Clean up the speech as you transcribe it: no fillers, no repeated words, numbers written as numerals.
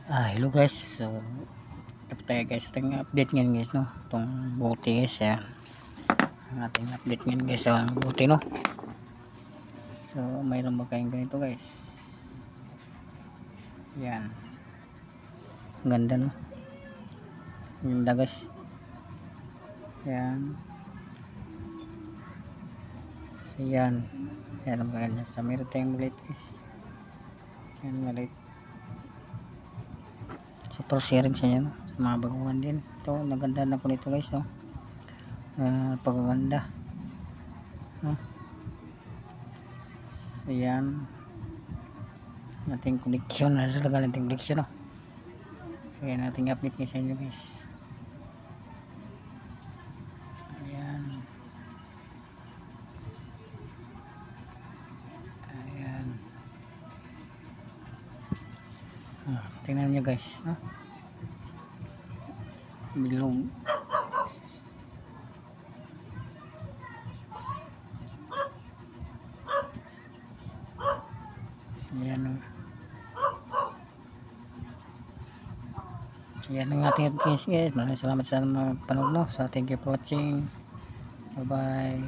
Hello guys. So, tapos tayo guys. Ito yung update ngayon guys, no? Itong buti guys, yan. Ang ating update ngayon guys, ang buti, no? So, mayroon ba kayong ganito guys? Yan. Ang ganda, no? Ang ganda guys. Yan. So, yan. Yan ang ganda. So, mayroon tayong maliit guys. Yan, maliit. So, for sharing sa inyo, no? Sa mga baguhan din. Ito, naganda na po nito guys, no? Pagaganda. No? So, yan. Ating connection. Ano talaga nating connection, no? So, yan ating update ngayon sa inyo guys. Ayan. Ayan. Tingnan nyo guys, no? Bilog. Ayan, no? Yan ang ating update guys. Maraming salamat sa mga panood, no? So, thank you for watching. Bye bye.